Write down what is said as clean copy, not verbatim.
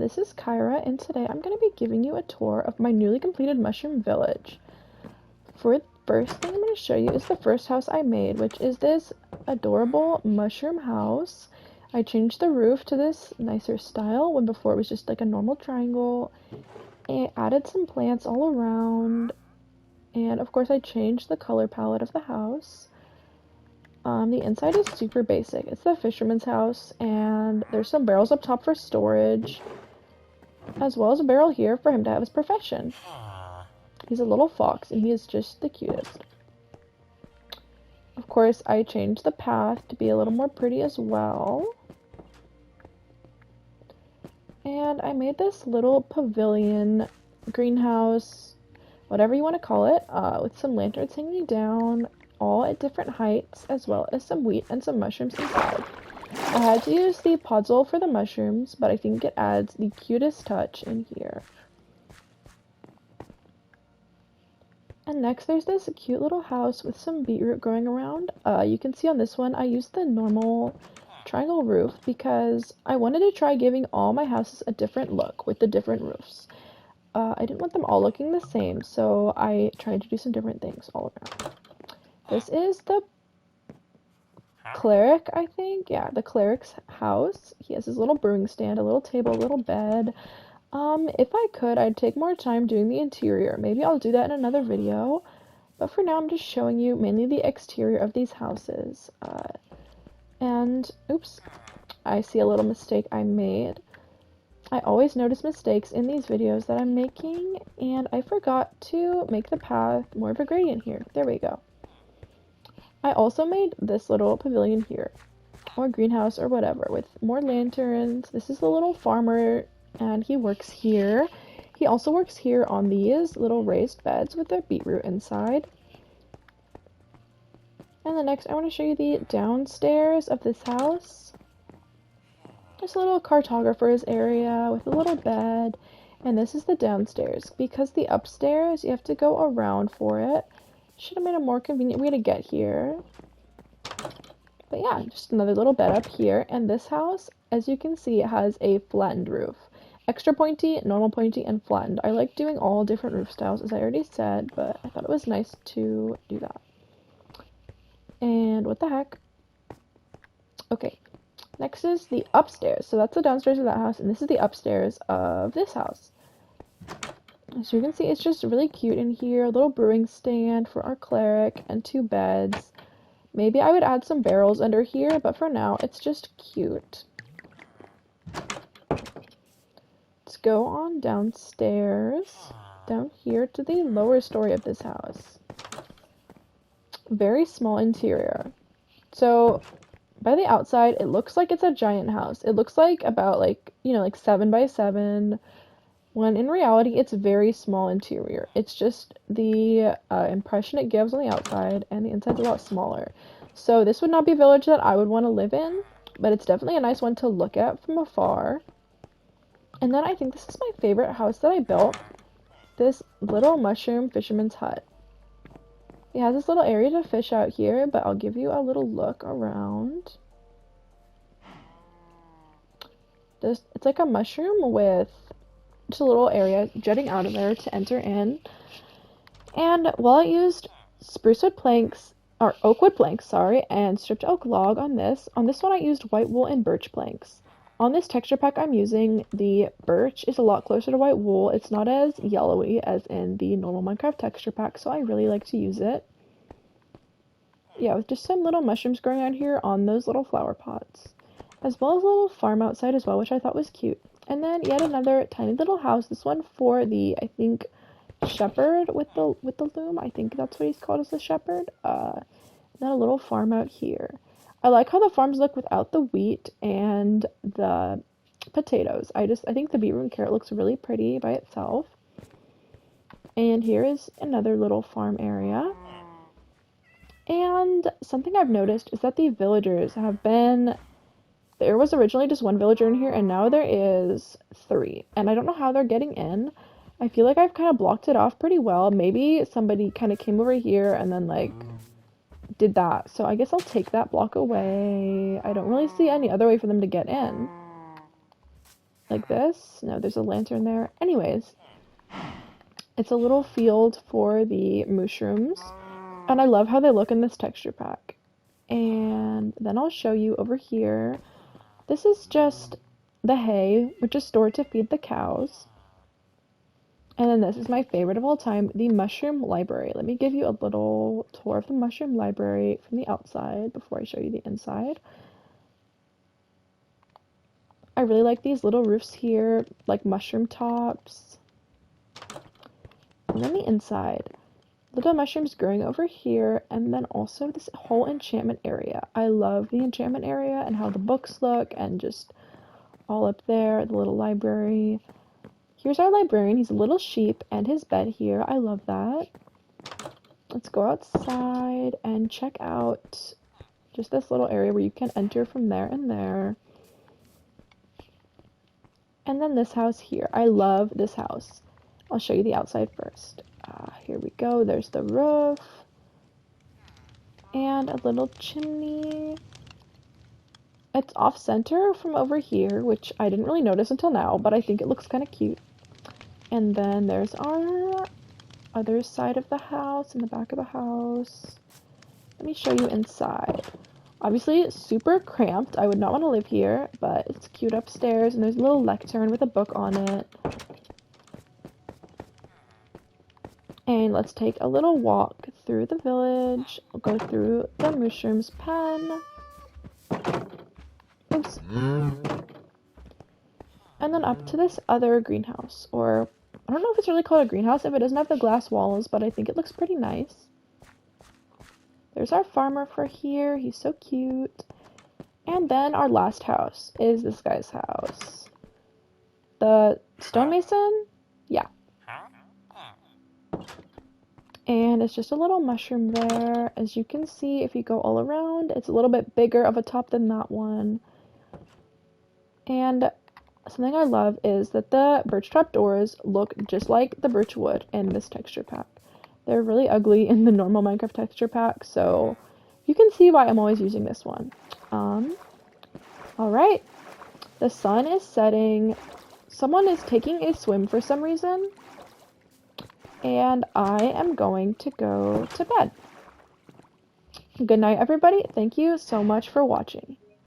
This is Kyra, and today I'm going to be giving you a tour of my newly completed mushroom village. For the first thing I'm going to show you is the first house I made, which is this adorable mushroom house. I changed the roof to this nicer style when before it was just like a normal triangle, and added some plants all around, and of course I changed the color palette of the house. The inside is super basic. It's the fisherman's house, and there's some barrels up top for storage, as well as a barrel here for him to have his profession. He's a little fox, and he is just the cutest. Of course, I changed the path to be a little more pretty as well. And I made this little pavilion, greenhouse, whatever you want to call it, with some lanterns hanging down, all at different heights, as well as some wheat and some mushrooms inside. I had to use the puzzle for the mushrooms, but I think it adds the cutest touch in here. And next there's this cute little house with some beetroot growing around. You can see on this one I used the normal triangle roof because I wanted to try giving all my houses a different look with the different roofs. I didn't want them all looking the same, so I tried to do some different things all around. This is the cleric, I think. Yeah, the cleric's house. He has his little brewing stand, a little table, a little bed. If I could, I'd take more time doing the interior. Maybe I'll do that in another video. But for now, I'm just showing you mainly the exterior of these houses. Oops, I see a little mistake I made. I always notice mistakes in these videos that I'm making, and I forgot to make the path more of a gradient here. There we go. I also made this little pavilion here, or greenhouse or whatever, with more lanterns. This is the little farmer, and he works here. He also works here on these little raised beds with their beetroot inside. And the next I want to show you the downstairs of this house. Just a little cartographer's area with a little bed, and this is the downstairs. Because the upstairs, you have to go around for it. Should have made a more convenient way to get here. But yeah, just another little bed up here. And this house, as you can see, it has a flattened roof. Extra pointy, normal pointy, and flattened. I like doing all different roof styles, as I already said, but I thought it was nice to do that. And what the heck? Okay, next is the upstairs. So that's the downstairs of that house, and this is the upstairs of this house. As you can see, it's just really cute in here. A little brewing stand for our cleric and 2 beds. Maybe I would add some barrels under here, but for now, it's just cute. Let's go on downstairs, down here to the lower story of this house. Very small interior. So, by the outside, it looks like it's a giant house. It looks like about like 7 by 7. When in reality, it's very small interior. It's just the impression it gives on the outside, and the inside's a lot smaller. So this would not be a village that I would want to live in, but it's definitely a nice one to look at from afar. And then I think this is my favorite house that I built. This little mushroom fisherman's hut. It has this little area to fish out here, but I'll give you a little look around. It's like a mushroom with just a little area jutting out of there to enter in. And while I used spruce wood planks, or oak wood planks, sorry, and stripped oak log on this one I used white wool and birch planks. On this texture pack I'm using, the birch is a lot closer to white wool. It's not as yellowy as in the normal Minecraft texture pack, so I really like to use it. Yeah, with just some little mushrooms growing out here on those little flower pots. As well as a little farm outside as well, which I thought was cute. And then yet another tiny little house. This one for the, I think, shepherd with the loom. I think that's what he's called, as the shepherd. Then a little farm out here. I like how the farms look without the wheat and the potatoes. I think the beetroot and carrot looks really pretty by itself. And here is another little farm area. And something I've noticed is that the villagers have been... There was originally just 1 villager in here, and now there is 3. And I don't know how they're getting in. I feel like I've kind of blocked it off pretty well. Maybe somebody kind of came over here and then, like, did that. So I guess I'll take that block away. I don't really see any other way for them to get in. like this. No, there's a lantern there. Anyways, it's a little field for the mushrooms, and I love how they look in this texture pack. And then I'll show you over here. This is just the hay, which is stored to feed the cows. And then this is my favorite of all time, the mushroom library. Let me give you a little tour of the mushroom library from the outside before I show you the inside. I really like these little roofs here, like mushroom tops. And then the inside. Little mushrooms growing over here, and then also this whole enchantment area. I love the enchantment area and how the books look, and just all up there, the little library. Here's our librarian. He's a little sheep, and his bed here. I love that. Let's go outside and check out just this little area where you can enter from there and there. And then this house here. I love this house. I'll show you the outside first. Here we go. There's the roof. And a little chimney. It's off-center from over here, which I didn't really notice until now, but I think it looks kind of cute. And then there's our other side of the house, in the back of the house. Let me show you inside. Obviously, it's super cramped. I would not want to live here, but it's cute upstairs, and there's a little lectern with a book on it. And let's take a little walk through the village. We'll go through the mushrooms pen. Oops. And then up to this other greenhouse, or I don't know if it's really called a greenhouse if it doesn't have the glass walls, but I think it looks pretty nice. There's our farmer for here. He's so cute. And then our last house is this guy's house. The stonemason? Yeah. And it's just a little mushroom there. As you can see, if you go all around, it's a little bit bigger of a top than that one. And something I love is that the birch trap doors look just like the birch wood in this texture pack. They're really ugly in the normal Minecraft texture pack, so you can see why I'm always using this one. Alright. The sun is setting. Someone is taking a swim for some reason. And I am going to go to bed. Good night, everybody. Thank you so much for watching.